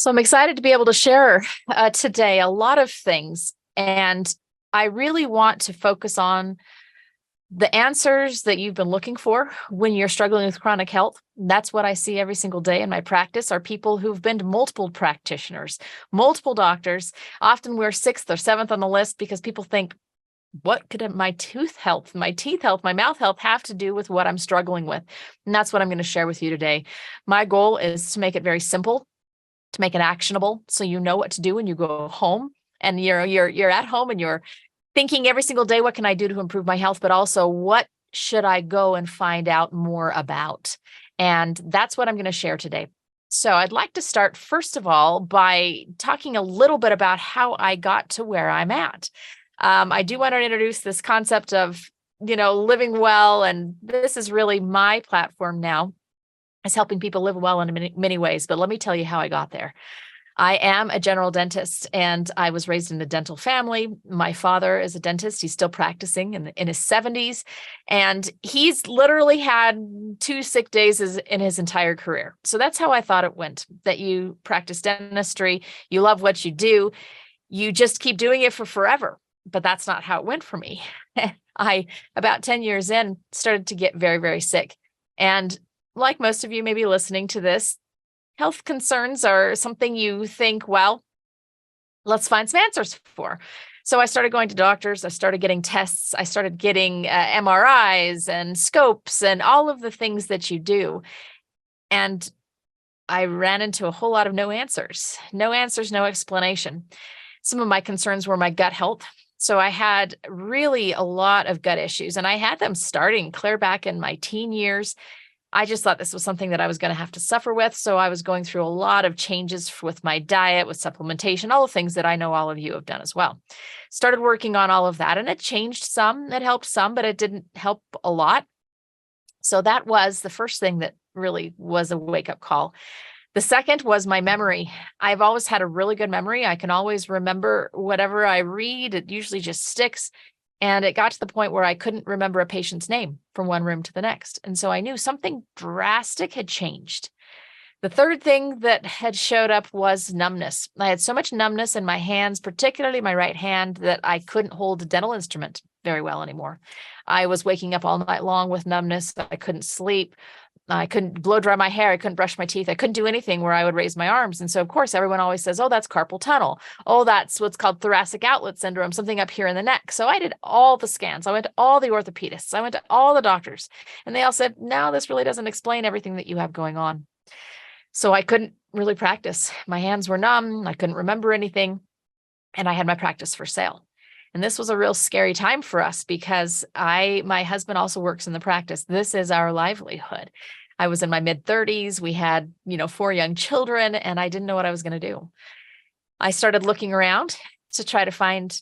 So I'm excited to be able to share today a lot of things. And I really want to focus on the answers that you've been looking for when you're struggling with chronic health. That's what I see every single day in my practice are people who've been to multiple practitioners, multiple doctors. Often we're sixth or seventh on the list because people think, what could my tooth health, my teeth health, my mouth health have to do with what I'm struggling with? And that's what I'm going to share with you today. My goal is to make it very simple, to make it actionable, so you know what to do when you go home and you're at home and you're thinking every single day, what can I do to improve my health? But also, what should I go and find out more about? And that's what I'm going to share today. So I'd like to start, first of all, by talking a little bit about how I got to where I'm at. I do want to introduce this concept of, living well. And this is really my platform now, is helping people live well in many ways. But let me tell you how I got there. I am a general dentist, and I was raised in a dental family. My father is a dentist. He's still practicing in his 70s, and he's literally had 2 sick days in his entire career. So that's how I thought it went, that you practice dentistry, you love what you do, you just keep doing it for forever. But that's not how it went for me. I, about 10 years in, started to get very, very sick. And like most of you may be listening to this, health concerns are something you think, well, let's find some answers for. So I started going to doctors. I started getting tests. I started getting MRIs and scopes and all of the things that you do. And I ran into a whole lot of no answers, no explanation. Some of my concerns were my gut health. So I had really a lot of gut issues, and I had them starting clear back in my teen years. I just thought this was something that I was going to have to suffer with. So I was going through a lot of changes with my diet, with supplementation, all the things that I know all of you have done as well. Started working on all of that, and it changed some, it helped some, but it didn't help a lot. So that was the first thing that really was a wake-up call. The second was my memory. I've always had a really good memory. I can always remember whatever I read. It usually just sticks. And it got to the point where I couldn't remember a patient's name from one room to the next. And so I knew something drastic had changed. The third thing that had showed up was numbness. I had so much numbness in my hands, particularly my right hand, that I couldn't hold a dental instrument very well anymore. I was waking up all night long with numbness. I couldn't sleep. I couldn't blow dry my hair. I couldn't brush my teeth. I couldn't do anything where I would raise my arms. And so, of course, everyone always says, oh, that's carpal tunnel. Oh, that's what's called thoracic outlet syndrome, something up here in the neck. So I did all the scans. I went to all the orthopedists. I went to all the doctors. And they all said, no, this really doesn't explain everything that you have going on. So I couldn't really practice. My hands were numb. I couldn't remember anything. And I had my practice for sale. And this was a real scary time for us because my husband also works in the practice. This is our livelihood. I was in my mid-30s. We had, 4 young children, and I didn't know what I was going to do. I started looking around to try to find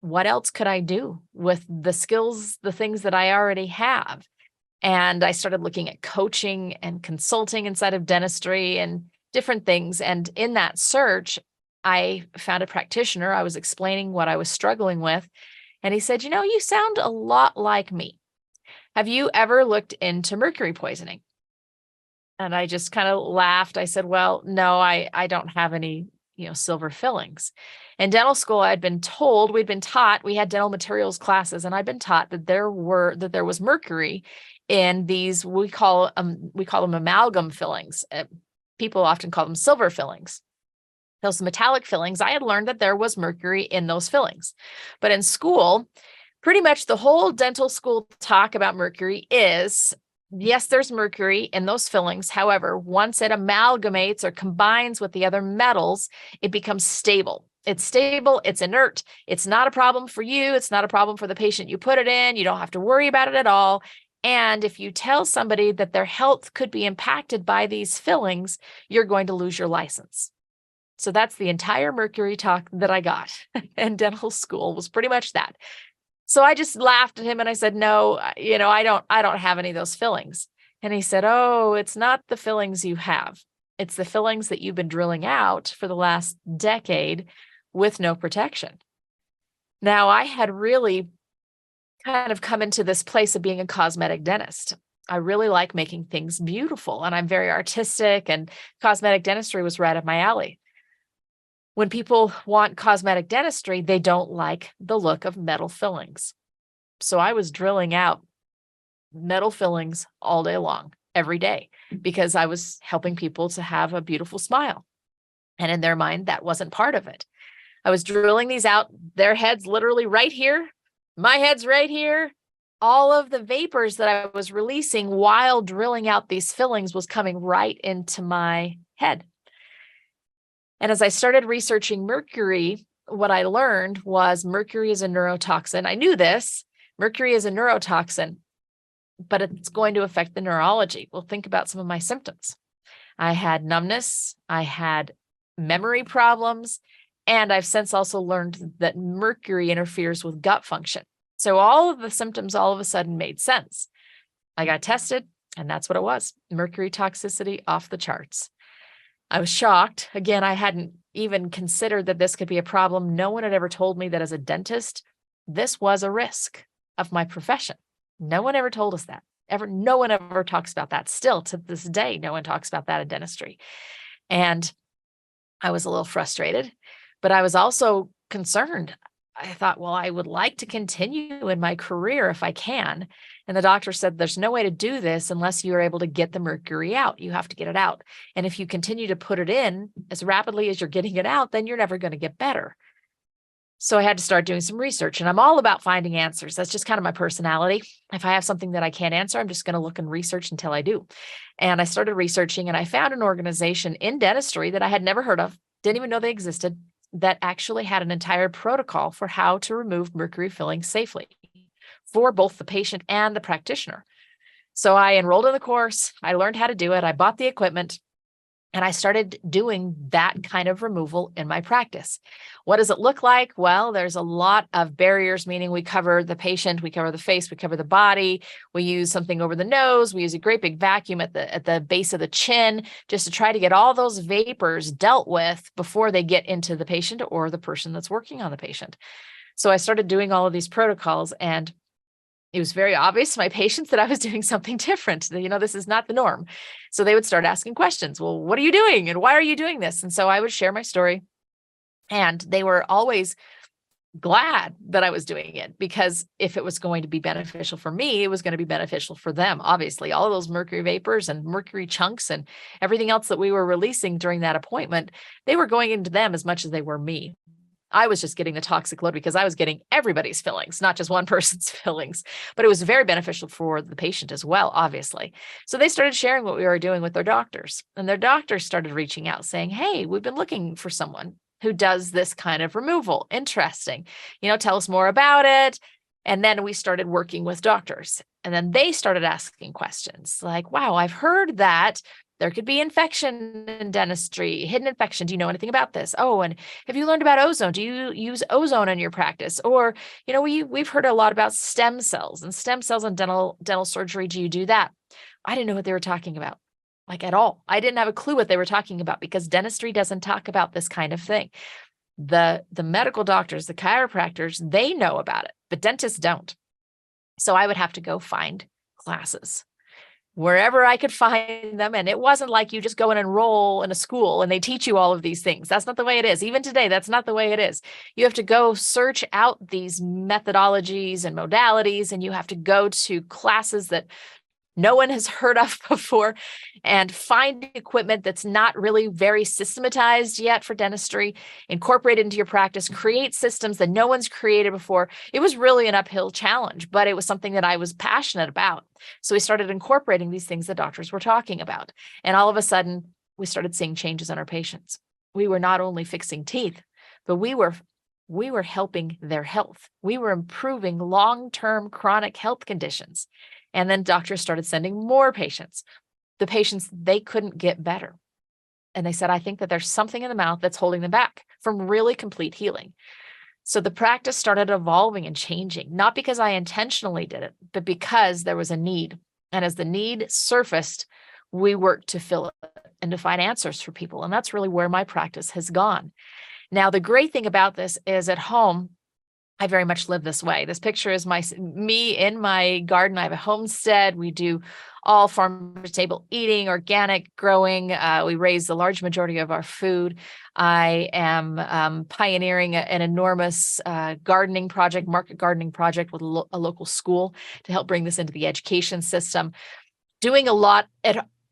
what else could I do with the skills, the things that I already have. And I started looking at coaching and consulting inside of dentistry and different things. And in that search, I found a practitioner. I was explaining what I was struggling with. And he said, you sound a lot like me. Have you ever looked into mercury poisoning? And I just kind of laughed. I said, well, no, I don't have any, silver fillings. In dental school, we'd been taught, we had dental materials classes, and I'd been taught that there was mercury in these, we call them amalgam fillings. People often call them silver fillings. Those metallic fillings, I had learned that there was mercury in those fillings. But in school, pretty much the whole dental school talk about mercury is, yes, there's mercury in those fillings. However, once it amalgamates or combines with the other metals, it becomes stable. It's stable. It's inert. It's not a problem for you. It's not a problem for the patient you put it in. You don't have to worry about it at all. And if you tell somebody that their health could be impacted by these fillings, you're going to lose your license. So that's the entire mercury talk that I got in dental school, was pretty much that. So I just laughed at him and I said, no, I don't have any of those fillings. And he said, oh, it's not the fillings you have. It's the fillings that you've been drilling out for the last decade with no protection. Now, I had really kind of come into this place of being a cosmetic dentist. I really like making things beautiful, and I'm very artistic, and cosmetic dentistry was right up my alley. When people want cosmetic dentistry, they don't like the look of metal fillings. So I was drilling out metal fillings all day long, every day, because I was helping people to have a beautiful smile. And in their mind, that wasn't part of it. I was drilling these out, their heads literally right here, my head's right here. All of the vapors that I was releasing while drilling out these fillings was coming right into my head. And as I started researching mercury, what I learned was mercury is a neurotoxin. I knew this. Mercury is a neurotoxin, but it's going to affect the neurology. Well, think about some of my symptoms. I had numbness, I had memory problems, and I've since also learned that mercury interferes with gut function. So all of the symptoms all of a sudden made sense. I got tested, and that's what it was. Mercury toxicity off the charts. I was shocked. Again, I hadn't even considered that this could be a problem. No one had ever told me that as a dentist, this was a risk of my profession. No one ever told us that. No one ever talks about that. Still to this day, no one talks about that in dentistry. And I was a little frustrated, but I was also concerned. I thought, well, I would like to continue in my career if I can. And the doctor said, there's no way to do this unless you are able to get the mercury out. You have to get it out. And if you continue to put it in as rapidly as you're getting it out, then you're never going to get better. So I had to start doing some research, and I'm all about finding answers. That's just kind of my personality. If I have something that I can't answer, I'm just going to look and research until I do. And I started researching, and I found an organization in dentistry that I had never heard of, didn't even know they existed, that actually had an entire protocol for how to remove mercury fillings safely for both the patient and the practitioner. So I enrolled in the course, I learned how to do it, I bought the equipment, and I started doing that kind of removal in my practice. What does it look like? Well, there's a lot of barriers, meaning we cover the patient, we cover the face, we cover the body. We use something over the nose. We use a great big vacuum at the base of the chin, just to try to get all those vapors dealt with before they get into the patient or the person that's working on the patient. So I started doing all of these protocols, and it was very obvious to my patients that I was doing something different. This is not the norm. So they would start asking questions. Well, what are you doing? And why are you doing this? And so I would share my story. And they were always glad that I was doing it, because if it was going to be beneficial for me, it was going to be beneficial for them. Obviously, all of those mercury vapors and mercury chunks and everything else that we were releasing during that appointment, they were going into them as much as they were me. I was just getting the toxic load because I was getting everybody's fillings, not just one person's fillings, but it was very beneficial for the patient as well, obviously. So they started sharing what we were doing with their doctors, and their doctors started reaching out saying, hey, we've been looking for someone who does this kind of removal. Interesting. Tell us more about it. And then we started working with doctors, and then they started asking questions like, wow, I've heard that there could be infection in dentistry, hidden infection. Do you know anything about this? Oh, and have you learned about ozone? Do you use ozone in your practice? Or, we've heard a lot about stem cells and dental surgery. Do you do that? I didn't know what they were talking about, like at all. I didn't have a clue what they were talking about, because dentistry doesn't talk about this kind of thing. The medical doctors, the chiropractors, they know about it, but dentists don't. So I would have to go find classes wherever I could find them. And it wasn't like you just go and enroll in a school and they teach you all of these things. That's not the way it is. Even today, that's not the way it is. You have to go search out these methodologies and modalities, and you have to go to classes that no one has heard of before, and find equipment that's not really very systematized yet for dentistry, incorporate it into your practice, create systems that no one's created before. It was really an uphill challenge, but it was something that I was passionate about. So we started incorporating these things that doctors were talking about. And all of a sudden, we started seeing changes in our patients. We were not only fixing teeth, but we were helping their health. We were improving long-term chronic health conditions. And then doctors started sending more patients. The patients, they couldn't get better. And they said, I think that there's something in the mouth that's holding them back from really complete healing. So the practice started evolving and changing, not because I intentionally did it, but because there was a need. And as the need surfaced, we worked to fill it and to find answers for people. And that's really where my practice has gone. Now, the great thing about this is at home, I very much live this way. This picture is me in my garden. I have a homestead. We do all farm to table eating, organic growing. We raise the large majority of our food. I am pioneering an enormous gardening project, market gardening project with a local school to help bring this into the education system. Doing a lot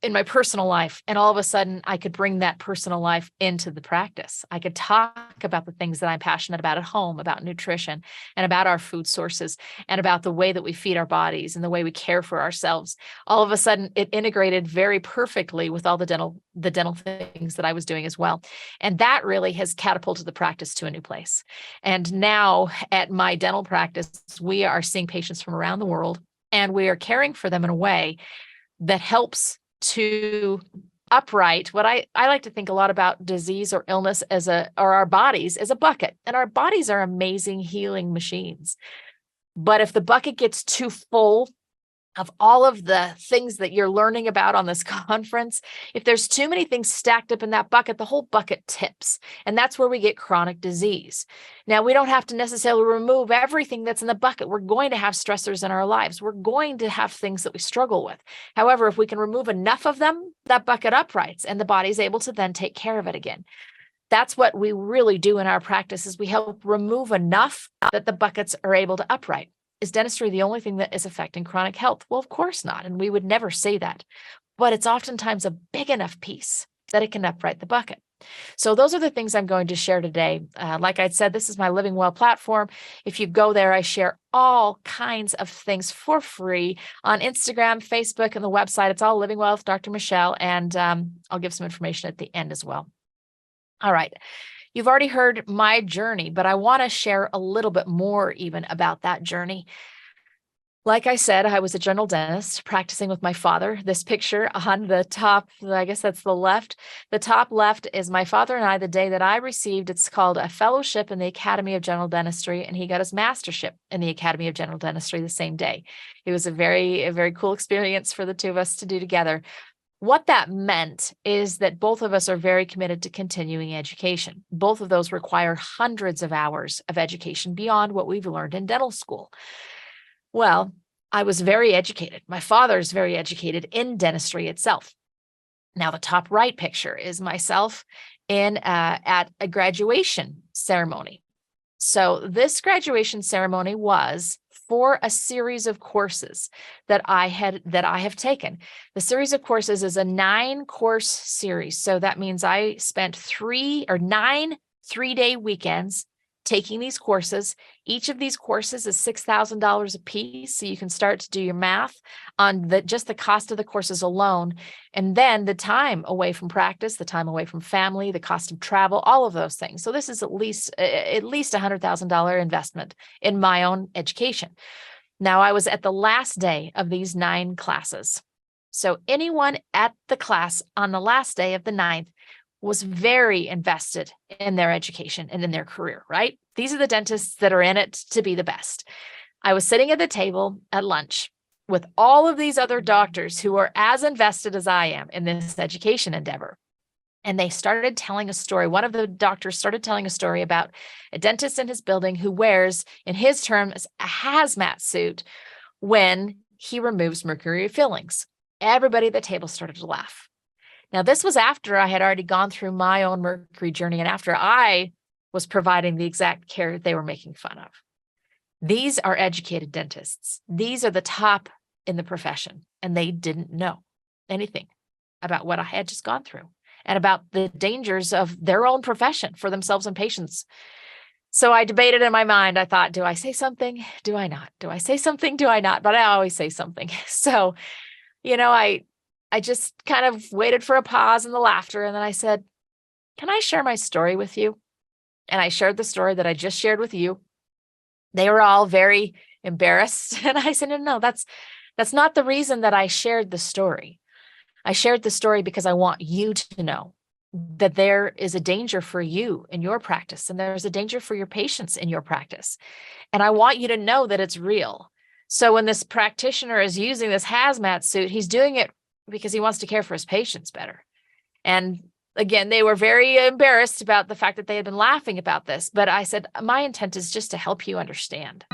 in my personal life. And all of a sudden I could bring that personal life into the practice. I could talk about the things that I'm passionate about at home, about nutrition and about our food sources and about the way that we feed our bodies and the way we care for ourselves. All of a sudden it integrated very perfectly with all the dental things that I was doing as well. And that really has catapulted the practice to a new place. And now at my dental practice, we are seeing patients from around the world and we are caring for them in a way that helps to upright what I like to think a lot about disease or illness or our bodies as a bucket. And our bodies are amazing healing machines. But if the bucket gets too full of all of the things that you're learning about on this conference, if there's too many things stacked up in that bucket, the whole bucket tips. And that's where we get chronic disease. Now, we don't have to necessarily remove everything that's in the bucket. We're going to have stressors in our lives. We're going to have things that we struggle with. However, if we can remove enough of them, that bucket uprights and the body's able to then take care of it again. That's what we really do in our practice is we help remove enough that the buckets are able to upright. Is dentistry the only thing that is affecting chronic health? Well, of course not. And we would never say that. But it's oftentimes a big enough piece that it can upright the bucket. So those are the things I'm going to share today. Like I said, this is my Living Well platform. If you go there, I share all kinds of things for free on Instagram, Facebook, and the website. It's all Living Well with Dr. Michelle. And I'll give some information at the end as well. All right. You've already heard my journey, but I want to share a little bit more even about that journey. Like I said, I was a general dentist practicing with my father. This picture on the top, I guess that's the left. The top left is my father and I the day that I received, it's called a fellowship in the Academy of General Dentistry, and he got his mastership in the Academy of General Dentistry the same day. It was a very cool experience for the two of us to do together. What that meant is that both of us are very committed to continuing education. Both of those require hundreds of hours of education beyond what we've learned in dental school. Well, I was very educated. My father's very educated in dentistry itself. Now, the top right picture is myself at a graduation ceremony. So this graduation ceremony was for a series of courses that I have taken. The series of courses is a 9-course series. So that means I spent 9 3-day weekends taking these courses. Each of these courses is $6,000 a piece. So you can start to do your math on just the cost of the courses alone. And then the time away from practice, the time away from family, the cost of travel, all of those things. So this is at least $100,000 investment in my own education. Now, I was at the last day of these 9 classes. So anyone at the class on the last day of the 9th was very invested in their education and in their career, right? These are the dentists that are in it to be the best. I was sitting at the table at lunch with all of these other doctors who are as invested as I am in this education endeavor. And they started telling a story. One of the doctors started telling a story about a dentist in his building who wears, in his terms, a hazmat suit when he removes mercury fillings. Everybody at the table started to laugh. Now, this was after I had already gone through my own mercury journey and after I was providing the exact care they were making fun of. These are educated dentists. These are the top in the profession, and they didn't know anything about what I had just gone through and about the dangers of their own profession for themselves and patients. So I debated in my mind. I thought, do I say something? Do I not? Do I say something? Do I not? But I always say something. So, I just kind of waited for a pause in the laughter. And then I said, can I share my story with you? And I shared the story that I just shared with you. They were all very embarrassed. And I said, no, that's not the reason that I shared the story. I shared the story because I want you to know that there is a danger for you in your practice, and there's a danger for your patients in your practice. And I want you to know that it's real. So when this practitioner is using this hazmat suit, he's doing it because he wants to care for his patients better. And Again, they were very embarrassed about the fact that they had been laughing about this, but I said, my intent is just to help you understand.